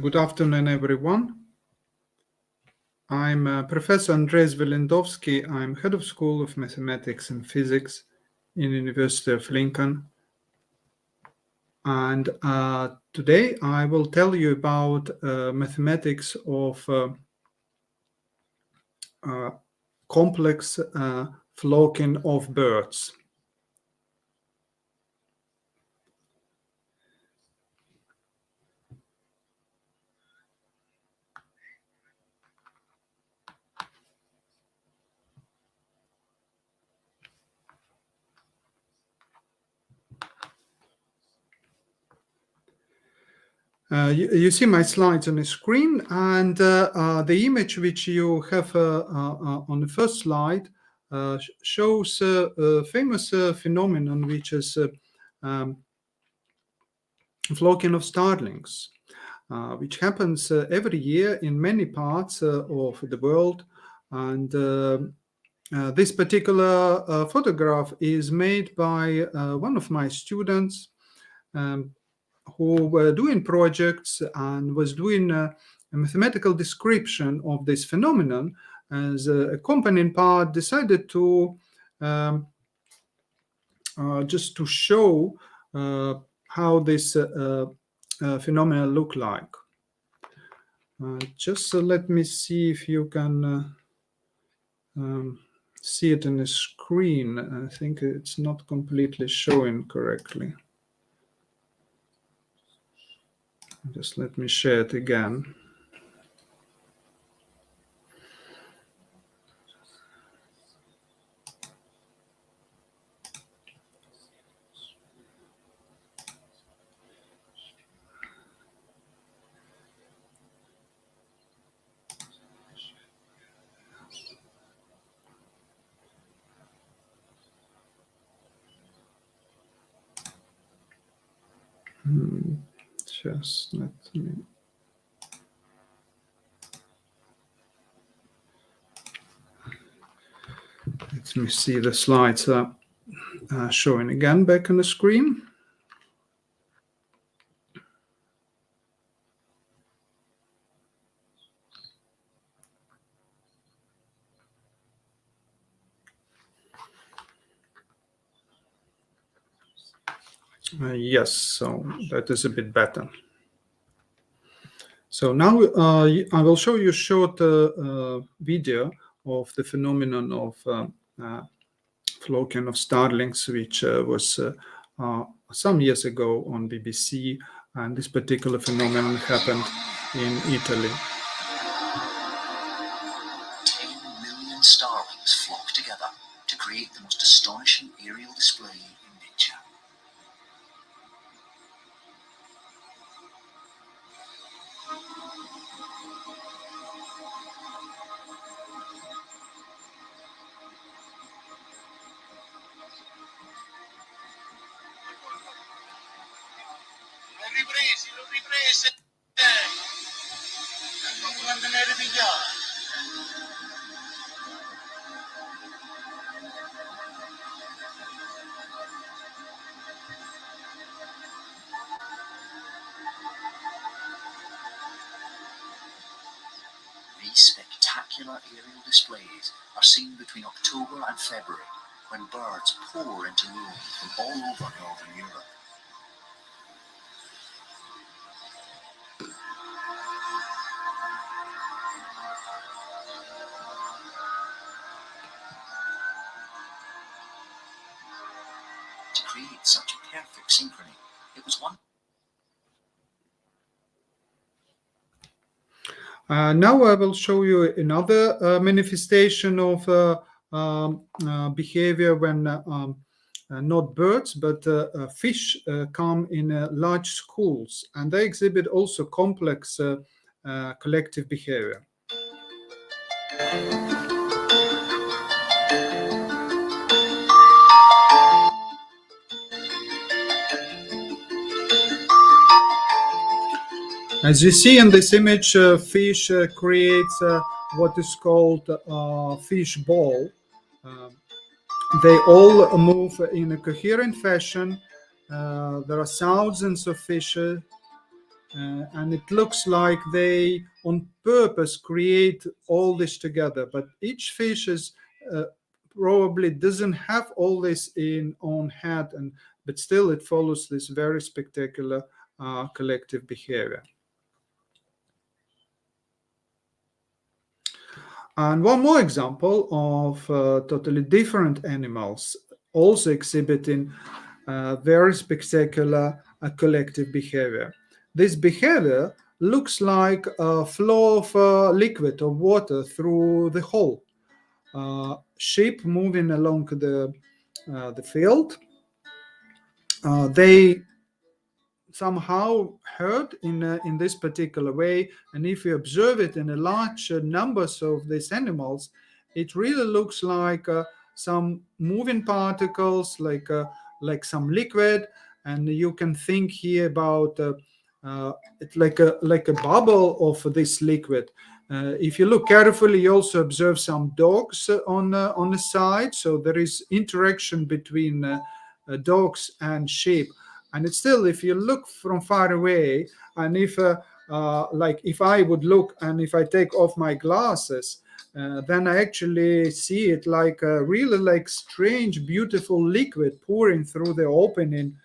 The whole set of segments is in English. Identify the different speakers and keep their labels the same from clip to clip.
Speaker 1: Good afternoon, everyone. I'm Professor Andrei Zvelindovsky. I'm head of School of Mathematics and Physics in the University of Lincoln. And today I will tell you about mathematics of complex flocking of birds. You see my slides on the screen, and the image which you have on the first slide shows a famous phenomenon, which is flocking of starlings, which happens every year in many parts of the world. And this particular photograph is made by one of my students who were doing projects and was doing a mathematical description of this phenomenon. As a accompanying part, decided to just to show how this phenomena look like. Just let me see if you can see it on the screen. I think it's not completely showing correctly. Just let me share it again. Just let me. Let me see the slides showing again back on the screen. Yes, so that is a bit better. So now I will show you a short video of the phenomenon of flocking of starlings, which was some years ago on BBC, and this particular phenomenon happened in Italy.
Speaker 2: 10 million starlings flock together to create the most astonishing aerial display in nature. L'ho riprese. Non mantenere pigliare. These spectacular aerial displays are seen between October and February, when birds pour into Rome from all over Northern Europe. To create such a perfect synchrony, it was one.
Speaker 1: Now I will show you another manifestation of behavior when not birds, but fish come in large schools, and they exhibit also complex collective behavior. As you see in this image, fish creates what is called fish ball. Um, they all move in a coherent fashion. There are thousands of fishes, and it looks like they on purpose create all this together. But each fish is probably doesn't have all this in own head, and but still it follows this very spectacular collective behavior. And one more example of totally different animals also exhibiting very spectacular collective behavior. This behavior looks like a flow of liquid or water through the hole. Sheep moving along the field. They somehow heard in this particular way, and if you observe it in a large numbers of these animals, it really looks like some moving particles, like some liquid, and you can think here about it like a bubble of this liquid. If you look carefully, you also observe some dogs on the side, so there is interaction between dogs and sheep. And it's still, if you look from far away, and if I would look, and if I take off my glasses, then I actually see it like a really like strange beautiful liquid pouring through the opening,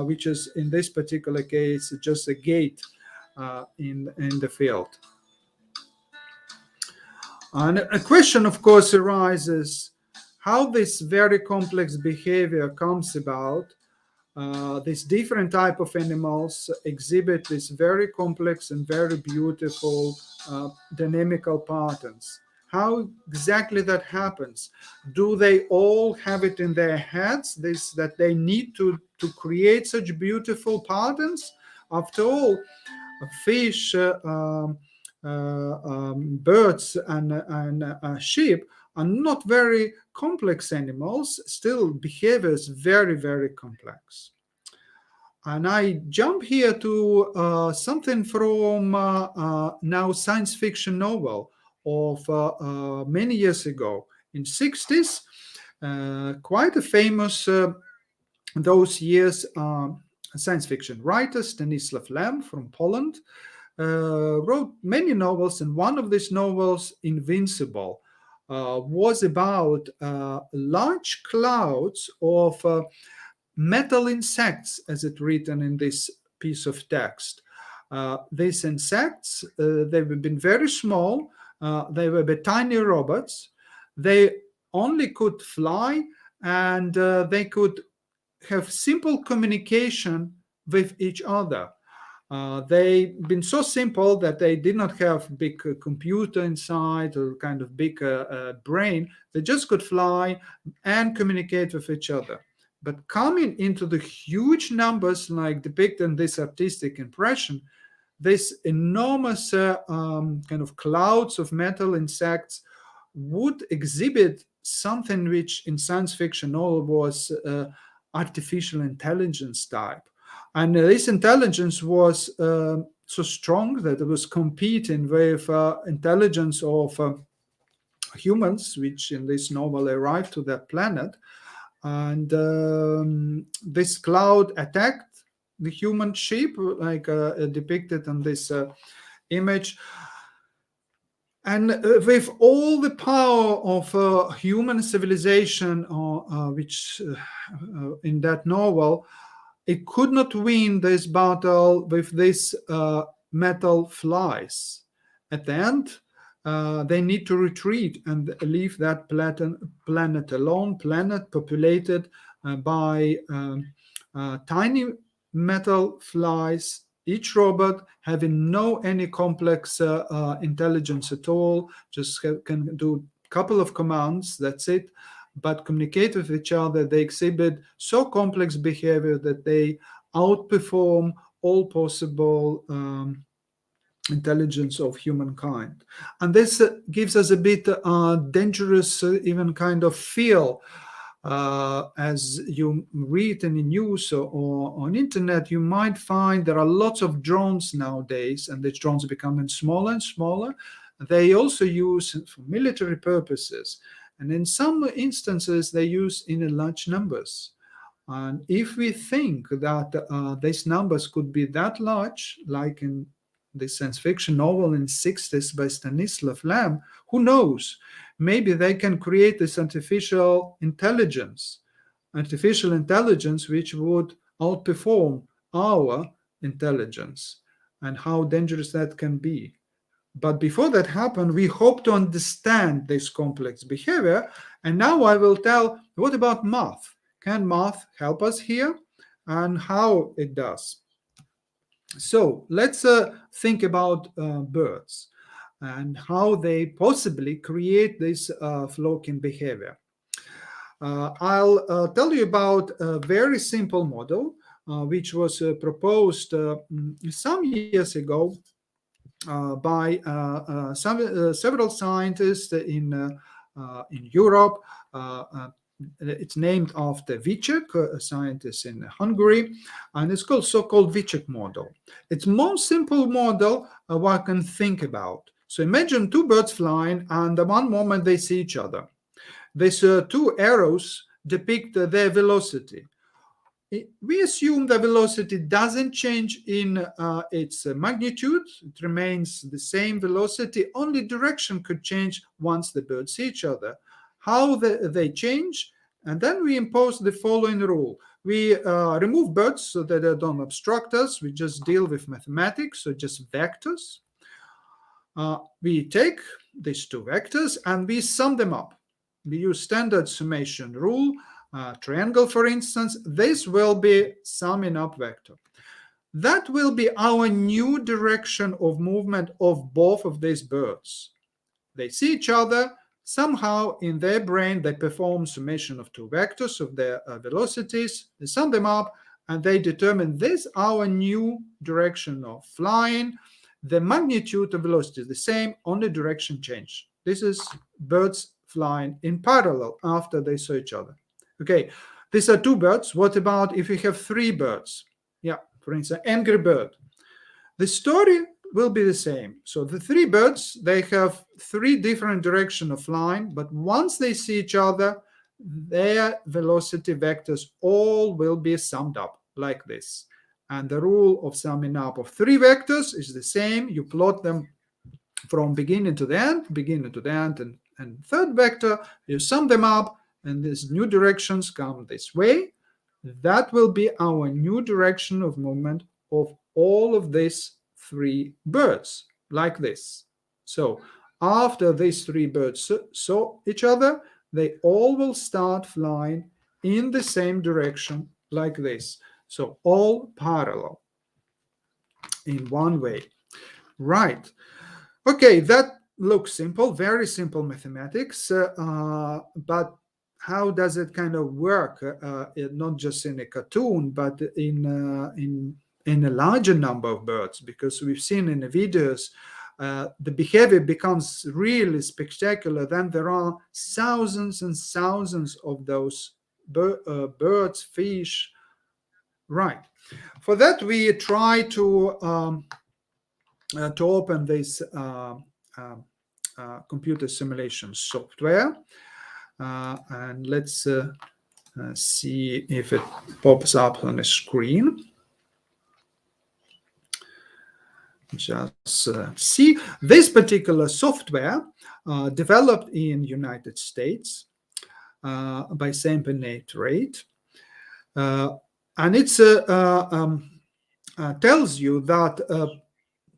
Speaker 1: which is in this particular case just a gate in the field. And a question, of course, arises how this very complex behavior comes about. These different type of animals exhibit these very complex and very beautiful dynamical patterns. How exactly that happens? Do they all have it in their heads, this that they need to create such beautiful patterns? After all, fish, birds, and sheep are not very complex animals. Still, behavior is very, very complex. And I jump here to something from now science fiction novel of many years ago in 60s. Quite a famous those years science fiction writer Stanisław Lem from Poland wrote many novels, and one of these novels, Invincible, was about large clouds of metal insects, as it written in this piece of text. These insects, they've been very small. They were tiny robots. They only could fly, and they could have simple communication with each other. They've been so simple that they did not have big computer inside or kind of big brain. They just could fly and communicate with each other. But coming into the huge numbers like depicted in this artistic impression, this enormous kind of clouds of metal insects would exhibit something which in science fiction all was artificial intelligence type. And this intelligence was so strong that it was competing with intelligence of humans, which in this novel arrived to that planet. And this cloud attacked the human sheep, like depicted in this image. And with all the power of human civilization, which in that novel, it could not win this battle with these metal flies. At the end, they need to retreat and leave that planet alone, planet populated by tiny metal flies, each robot having no any complex intelligence at all, just can do a couple of commands, that's it, but communicate with each other. They exhibit so complex behavior that they outperform all possible intelligence of humankind. And this gives us a bit dangerous even kind of feel. As you read in the news or on internet, you might find there are lots of drones nowadays, and the drones are becoming smaller and smaller. They also use for military purposes, and in some instances they use in large numbers. And if we think that these numbers could be that large, like in the science fiction novel in the 60s by Stanislav Lem, who knows? Maybe they can create this artificial intelligence which would outperform our intelligence, and how dangerous that can be. But before that happened, we hope to understand this complex behavior. And now I will tell, what about math? Can math help us here, and how it does? So let's think about birds and how they possibly create this flocking behavior. I'll tell you about a very simple model which was proposed some years ago by several scientists in Europe. It's named after Vicek, a scientist in Hungary, and it's called so-called Vicek model. It's most simple model one can think about. So imagine two birds flying, and at one moment they see each other. These two arrows depict their velocity. We assume the velocity doesn't change in its magnitude. It remains the same velocity. Only direction could change once the birds see each other. How they change? And then we impose the following rule. We remove birds so that they don't obstruct us. We just deal with mathematics, so just vectors. We take these two vectors and we sum them up. We use standard summation rule. Triangle, for instance, this will be summing up vector. That will be our new direction of movement of both of these birds. They see each other, somehow in their brain they perform summation of two vectors of their velocities, they sum them up, and they determine this our new direction of flying. The magnitude of velocity is the same, only direction change. This is birds flying in parallel after they saw each other. Okay, these are two birds. What about if we have three birds? Yeah, for instance, angry bird. The story will be the same. So the three birds, they have three different directions of flying, but once they see each other, their velocity vectors all will be summed up like this. And the rule of summing up of three vectors is the same. You plot them from beginning to the end, and third vector, you sum them up, and these new directions come this way. That will be our new direction of movement of all of these three birds, like this. So after these three birds saw each other, they all will start flying in the same direction, like this. So all parallel in one way. Right. Okay, that looks simple, very simple mathematics, but how does it kind of work? Not just in a cartoon, but in a larger number of birds, because we've seen in the videos the behavior becomes really spectacular. Then there are thousands and thousands of those birds, fish. Right. For that, we try to open this computer simulation software. And let's see if it pops up on the screen. Just see this particular software developed in United States by Sam Andrei, and it tells you that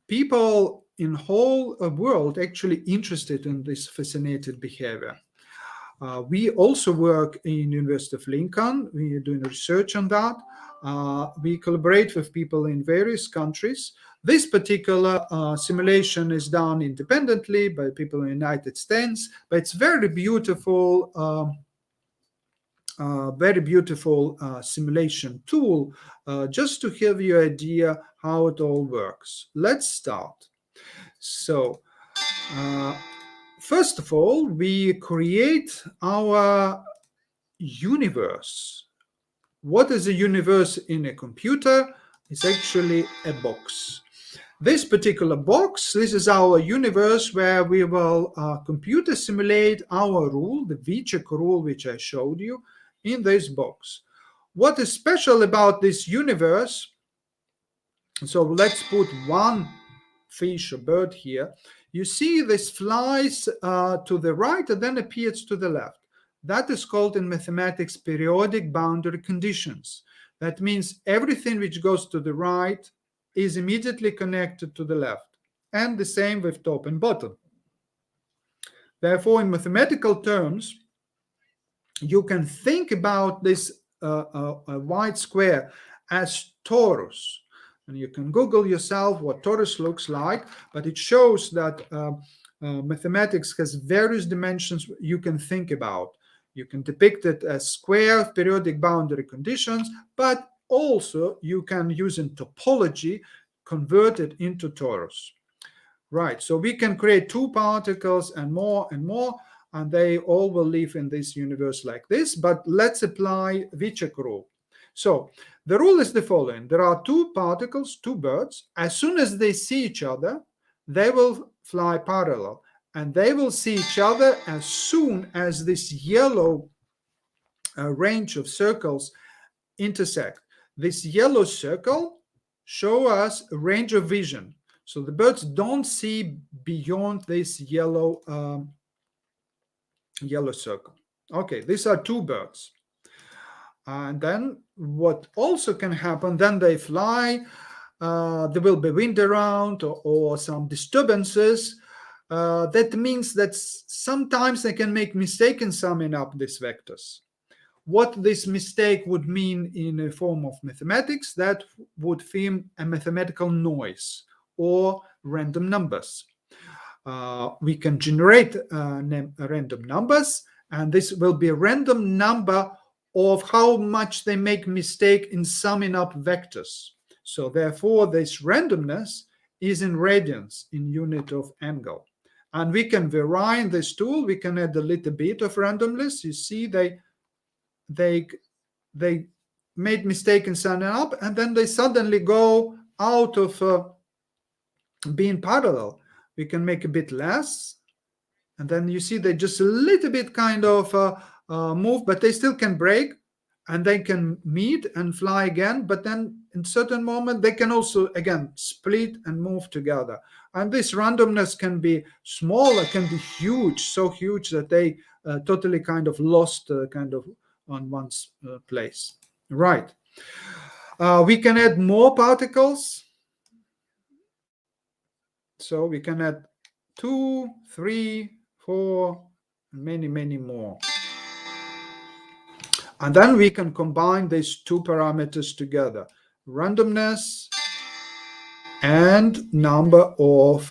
Speaker 1: people in whole world actually interested in this fascinating behavior. We also work in University of Lincoln. We are doing research on that. We collaborate with people in various countries. This particular simulation is done independently by people in the United States, but it's very beautiful simulation tool, just to have you an idea how it all works. Let's start. So first of all, we create our universe. What is a universe in a computer? It's actually a box. This particular box, this is our universe where we will computer simulate our rule, the Vichek rule, which I showed you, in this box. What is special about this universe? So let's put one fish or bird here. You see this flies to the right and then appears to the left. That is called in mathematics periodic boundary conditions. That means everything which goes to the right is immediately connected to the left. And the same with top and bottom. Therefore, in mathematical terms, you can think about this white square as torus. And you can Google yourself what torus looks like, but it shows that mathematics has various dimensions you can think about. You can depict it as square of periodic boundary conditions, but also you can use in topology, convert it into torus. Right, so we can create two particles and more, and they all will live in this universe like this, but let's apply Vichek rule. So the rule is the following. There are two particles, two birds. As soon as they see each other, they will fly parallel, and they will see each other as soon as this yellow range of circles intersect. This yellow circle shows us a range of vision. So the birds don't see beyond this yellow circle. Okay, these are two birds. And then what also can happen, then they fly, there will be wind around or some disturbances. That means that sometimes they can make mistake in summing up these vectors. What this mistake would mean in a form of mathematics, that would form a mathematical noise or random numbers. We can generate random numbers, and this will be a random number of how much they make mistake in summing up vectors. So therefore, this randomness is in radians, in unit of angle. And we can vary in this tool. We can add a little bit of randomness. You see, they made mistake in summing up, and then they suddenly go out of being parallel. We can make a bit less, and then you see they just a little bit kind of move, but they still can break, and they can meet and fly again. But then in certain moment they can also again split and move together. And this randomness can be small, it can be huge, so huge that they totally kind of lost kind of on one's place. Right. We can add more particles. So we can add 2, 3, 4, many, many more. And then we can combine these two parameters together, randomness and number of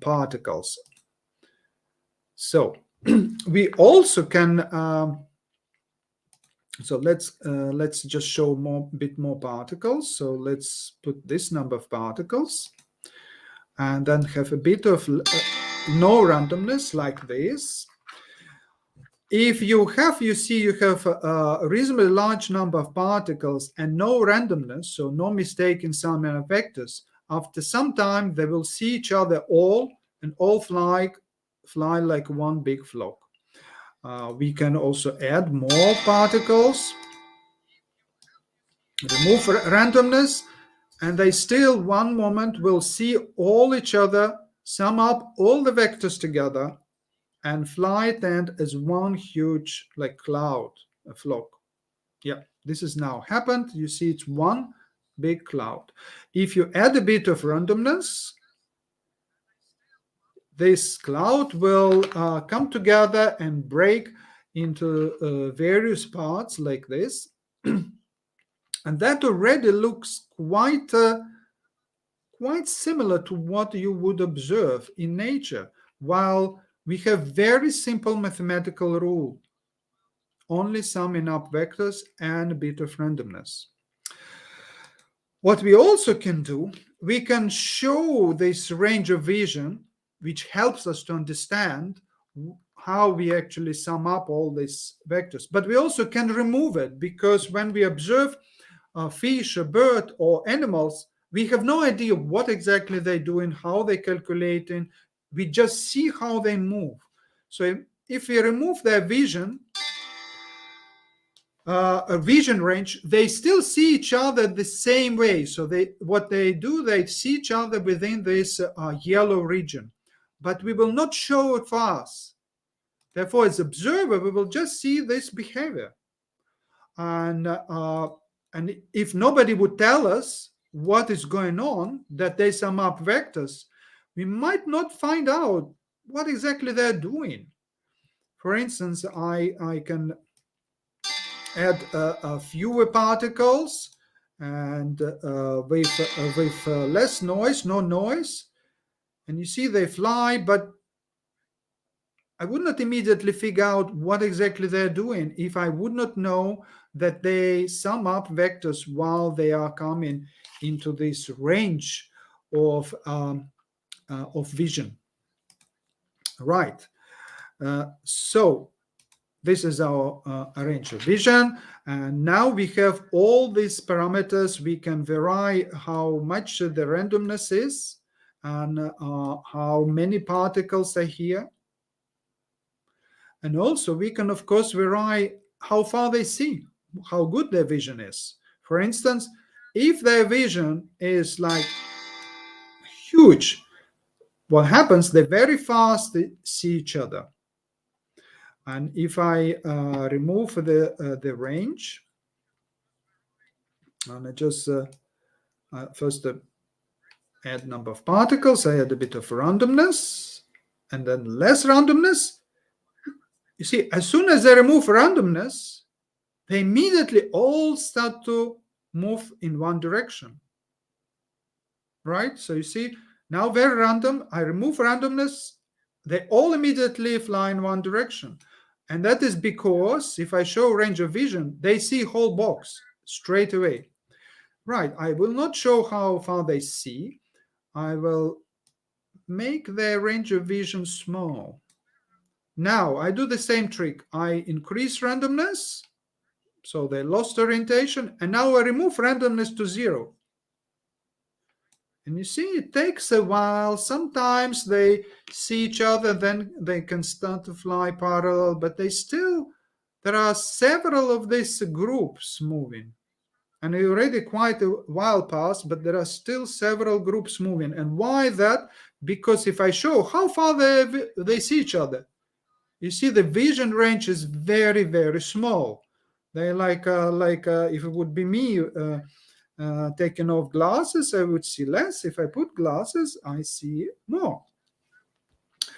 Speaker 1: particles. So we also can, so let's just show a bit more particles. So let's put this number of particles and then have a bit of no randomness like this. If you have, you see, you have a reasonably large number of particles and no randomness, so no mistake in summing up vectors, after some time they will see each other all and all fly like one big flock. We can also add more particles, remove randomness, and they still one moment will see all each other, sum up all the vectors together, and fly at the end as one huge like cloud, a flock. Yeah, this has now happened. You see it's one big cloud. If you add a bit of randomness, this cloud will come together and break into various parts like this. And that already looks quite similar to what you would observe in nature, while we have very simple mathematical rule, only summing up vectors and a bit of randomness. What we also can do, we can show this range of vision, which helps us to understand how we actually sum up all these vectors. But we also can remove it, because when we observe a fish, a bird, or animals, we have no idea what exactly they're doing, how they're calculating. We just see how they move. So if we remove their vision, a vision range, they still see each other the same way. So what they do, they see each other within this yellow region, but we will not show it for us. Therefore, as observer, we will just see this behavior. And if nobody would tell us what is going on, that they sum up vectors, we might not find out what exactly they're doing. For instance, I can add fewer particles and with less noise, no noise, and you see they fly, but I would not immediately figure out what exactly they're doing if I would not know that they sum up vectors while they are coming into this range of vision. Right. So this is our range of vision, and now we have all these parameters. We can vary how much the randomness is and how many particles are here. And also we can, of course, vary how far they see, how good their vision is. For instance, if their vision is like huge, what happens, they very fast see each other. And if I remove the range, and I just first add number of particles, I add a bit of randomness, and then less randomness. You see, as soon as I remove randomness, they immediately all start to move in one direction. Right? So you see, now very random, I remove randomness, they all immediately fly in one direction. And that is because if I show range of vision, they see whole box straight away. Right, I will not show how far they see. I will make their range of vision small. Now I do the same trick. I increase randomness, so they lost orientation, and now I remove randomness to 0. And you see, it takes a while. Sometimes they see each other, then they can start to fly parallel, but there are several of these groups moving. And already quite a while passed, but there are still several groups moving. And why that? Because if I show how far they see each other, you see the vision range is very, very small. They if it would be me taking off glasses, I would see less. If I put glasses, I see more.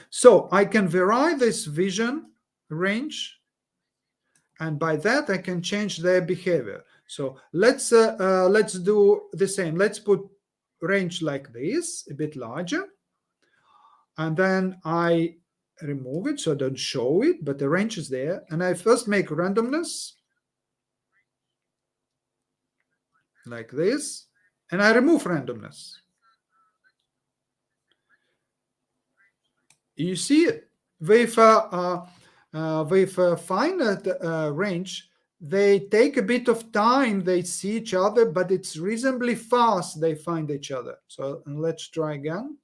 Speaker 1: So I can vary this vision range, and by that I can change their behavior. So let's do the same. Let's put range like this, a bit larger, and then I remove it so I don't show it, but the range is there. And I first make randomness like this, and I remove randomness. You see it with a finite range, they take a bit of time, they see each other, but it's reasonably fast they find each other. So let's try again.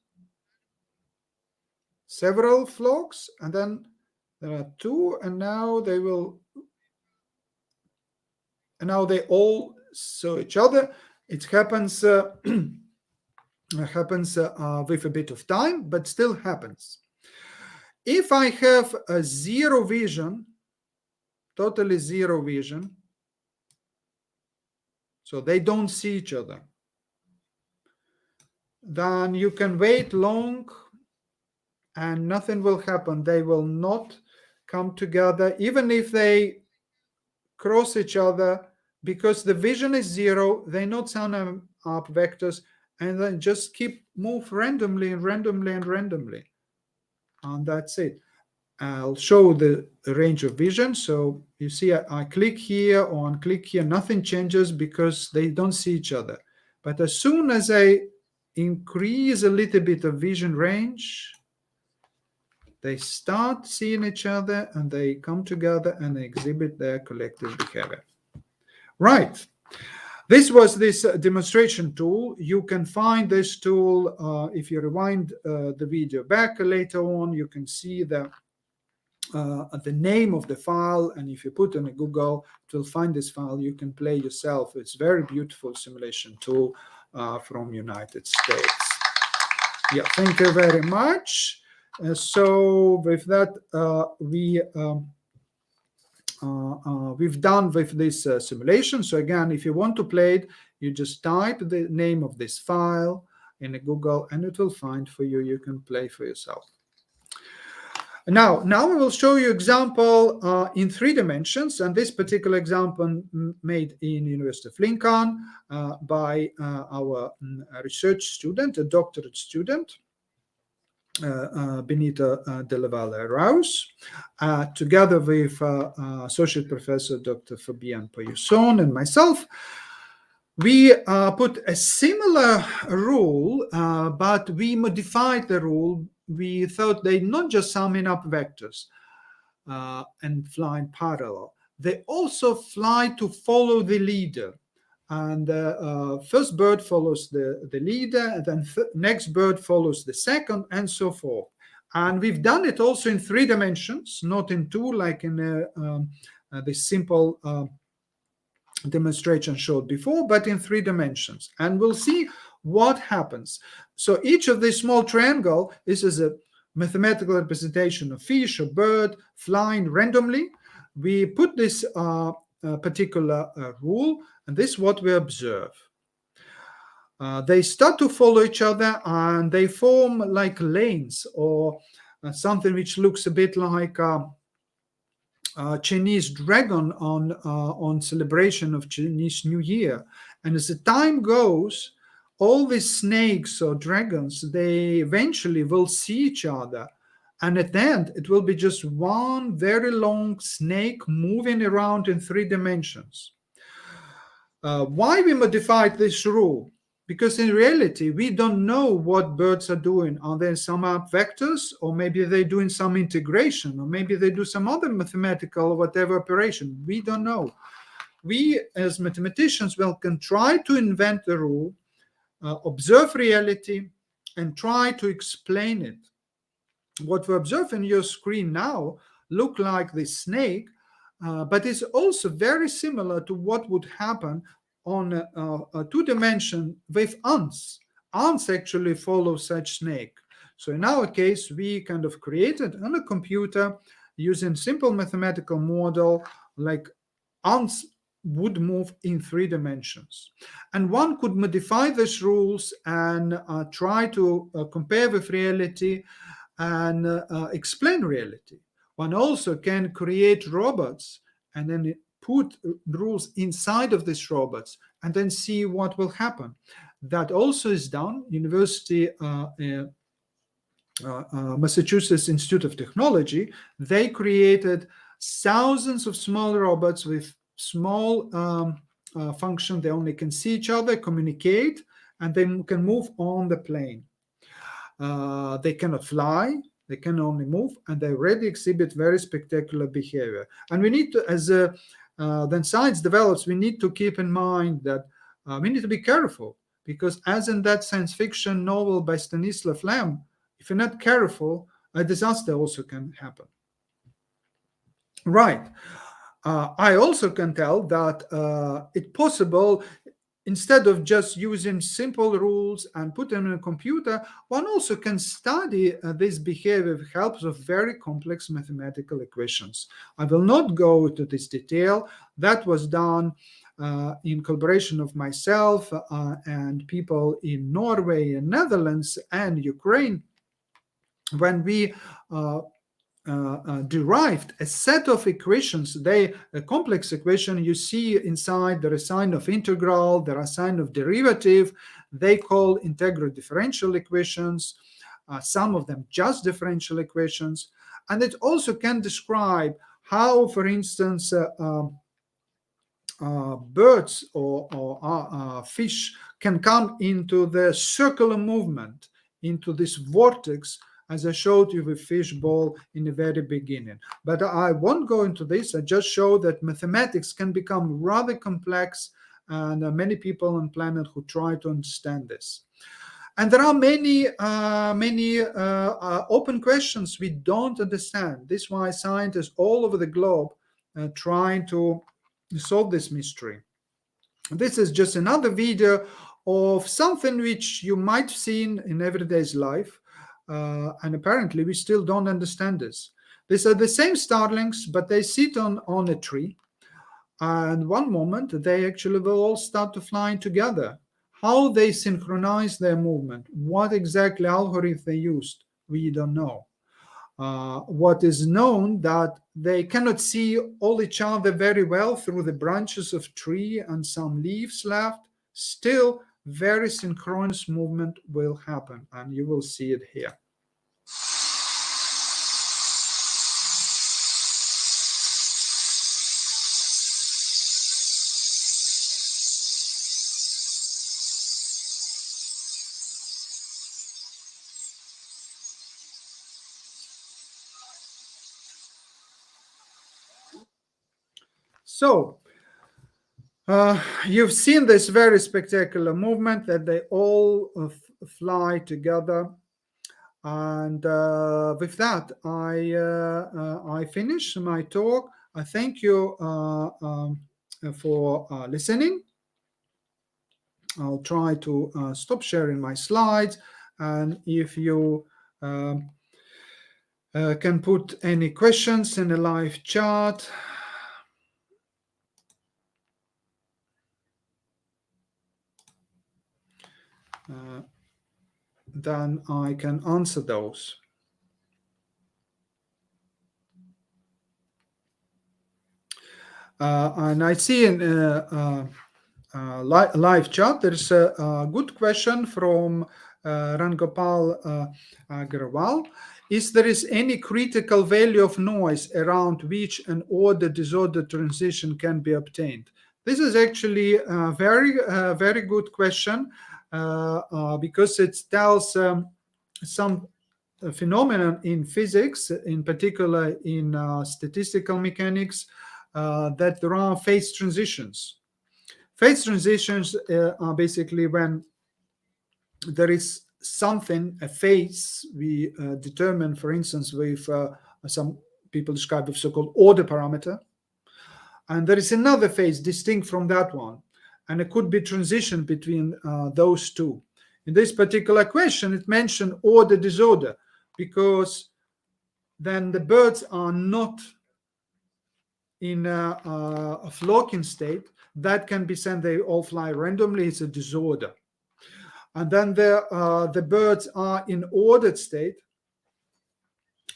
Speaker 1: Several flocks, and then there are 2, and now they all saw each other. It happens with a bit of time, but still happens. If I have a zero vision, totally zero vision, so they don't see each other, then you can wait long and nothing will happen. They will not come together, even if they cross each other, because the vision is 0, they not sum up vectors, and then just move randomly and randomly and randomly. And that's it. I'll show the range of vision. So you see, I click here or unclick here, nothing changes because they don't see each other. But as soon as I increase a little bit of vision range, They start seeing each other and they come together and they exhibit their collective behavior. Right. This was this demonstration tool. You can find this tool if you rewind the video back later on. You can see the name of the file, and if you put in Google, it will find this file. You can play yourself. It's very beautiful simulation tool from United States. Yeah, thank you very much. So with that, we've done with this simulation. So again, if you want to play it, you just type the name of this file in Google and it will find for you. You can play for yourself. Now I will show you example in 3 dimensions, and this particular example made in University of Lincoln by our research student, a doctorate student, Benita Della Valle Raus, together with Associate Professor Dr. Fabian Payusson and myself. We put a similar rule, but we modified the rule. We thought they not just summing up vectors and fly in parallel. They also fly to follow the leader. And first bird follows the leader, and then next bird follows the second, and so forth. And we've done it also in 3 dimensions, not in 2, like in the simple demonstration showed before, but in 3 dimensions. And we'll see what happens. So each of these small triangle is a mathematical representation of fish or bird flying randomly. We put this particular rule, and this is what we observe. They start to follow each other and they form like lanes, or something which looks a bit like Chinese dragon on celebration of Chinese New Year. And as the time goes, all these snakes or dragons, they eventually will see each other. And at the end, it will be just one very long snake moving around in 3 dimensions. Why we modified this rule? Because in reality, we don't know what birds are doing. Are they some up vectors, or maybe they're doing some integration, or maybe they do some other mathematical or whatever operation. We don't know. We, as mathematicians, can try to invent the rule, observe reality, and try to explain it. What we observe in your screen now look like this snake, but it's also very similar to what would happen on a 2-dimension with ants. Ants actually follow such snake. So in our case, we kind of created on a computer using simple mathematical model, like ants would move in 3 dimensions. And one could modify these rules and try to compare with reality and explain reality. One also can create robots and then put rules inside of these robots and then see what will happen. That also is done. University Massachusetts Institute of Technology, they created thousands of small robots with small function. They only can see each other, communicate, and they can move on the plane. They cannot fly, they can only move, and they already exhibit very spectacular behavior. And we need to, as then science develops, we need to keep in mind that we need to be careful, because as in that science fiction novel by Stanislav Lem, if you're not careful, a disaster also can happen. Right. I also can tell that it's possible, instead of just using simple rules and put them in a computer, one also can study this behavior with help of very complex mathematical equations. I will not go into this detail. That was done in collaboration of myself and people in Norway and Netherlands and Ukraine, when we derived a set of equations. A complex equation, you see inside there is sign of integral, there are sign of derivative. They call integral differential equations, some of them just differential equations. And it also can describe how, for instance, birds or fish can come into the circular movement, into this vortex, as I showed you with fishbowl in the very beginning. But I won't go into this. I just show that mathematics can become rather complex, and there are many people on planet who try to understand this. And there are many open questions we don't understand. This is why scientists all over the globe trying to solve this mystery. This is just another video of something which you might have seen in everyday's life, and apparently we still don't understand this. These are the same starlings, but they sit on a tree, and one moment they actually will all start to fly together. How they synchronize their movement, what exactly algorithm they used, we don't know. What is known that they cannot see all each other very well through the branches of tree and some leaves left. Still, very synchronous movement will happen, and you will see it here. So, you've seen this very spectacular movement that they all fly together. And with that, I finish my talk. I thank you for listening. I'll try to stop sharing my slides. And if you can put any questions in the live chat. Then I can answer those. And I see in live chat there's a good question from Rangopal Agrawal. Is there any critical value of noise around which an order-disorder transition can be obtained? This is actually a very good question. Because it tells some phenomenon in physics, in particular in statistical mechanics, that there are phase transitions. Phase transitions are basically when there is something, a phase we determine, for instance, with some people describe with so-called order parameter, and there is another phase distinct from that one. And it could be transition between those two. In this particular question, it mentioned order disorder because then the birds are not in a flocking state. That can be said they all fly randomly. It's a disorder. And then the birds are in ordered state.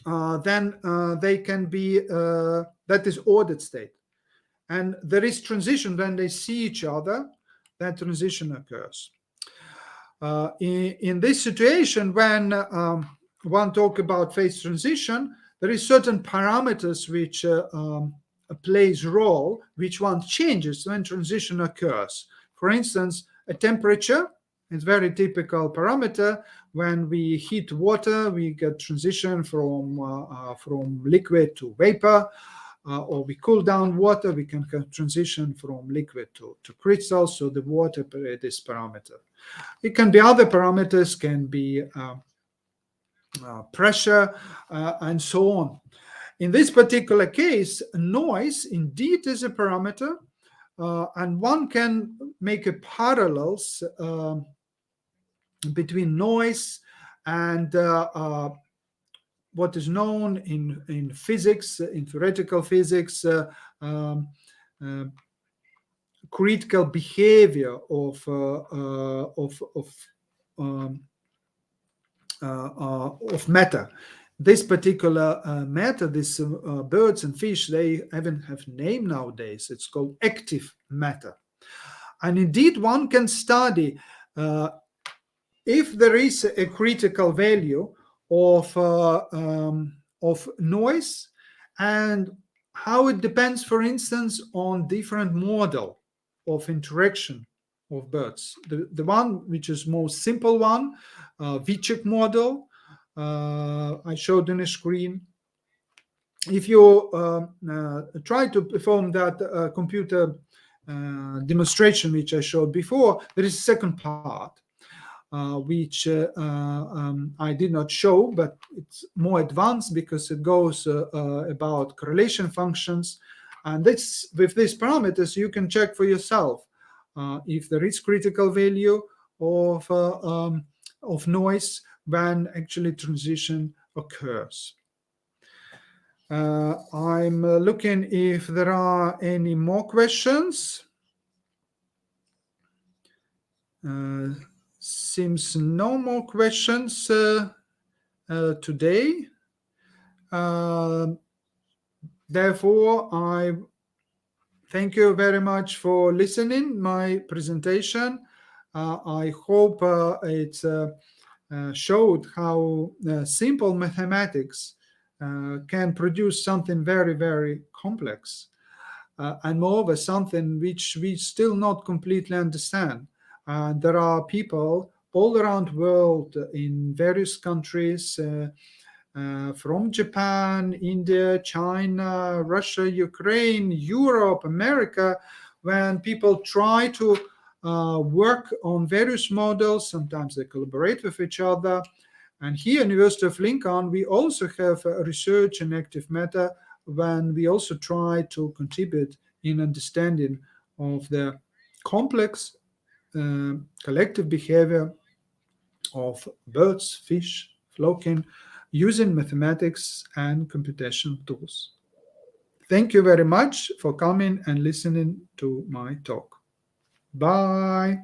Speaker 1: Then they can be, that is ordered state. And there is transition when they see each other, that transition occurs. In this situation, when one talk about phase transition, there is certain parameters which plays role, which one changes when transition occurs. For instance, a temperature is very typical parameter. When we heat water, we get transition from liquid to vapor. Or we cool down water, we can transition from liquid to crystal, so the water this parameter. It can be other parameters, can be pressure, and so on. In this particular case, noise indeed is a parameter, and one can make a parallels between noise and what is known in physics, in theoretical physics, critical behavior of matter. This particular matter, these birds and fish, they even have name nowadays. It's called active matter. And indeed, one can study if there is a critical value of noise and how it depends, for instance, on different model of interaction of birds. The one which is most simple one, Vichek model, I showed on the screen. If you try to perform that computer demonstration which I showed before, there is a second part which I did not show, but it's more advanced because it goes about correlation functions. And this, with these parameters, you can check for yourself if there is critical value of noise when actually transition occurs. I'm looking if there are any more questions. Seems no more questions today. Therefore, I thank you very much for listening my presentation. I hope it showed how simple mathematics can produce something very, very complex, and moreover, something which we still not completely understand. There are people all around the world in various countries, from Japan, India, China, Russia, Ukraine, Europe, America, when people try to work on various models. Sometimes they collaborate with each other. And here, University of Lincoln, we also have research and active matter when we also try to contribute in understanding of the complex collective behavior of birds, fish, flocking, using mathematics and computation tools. Thank you very much for coming and listening to my talk. Bye.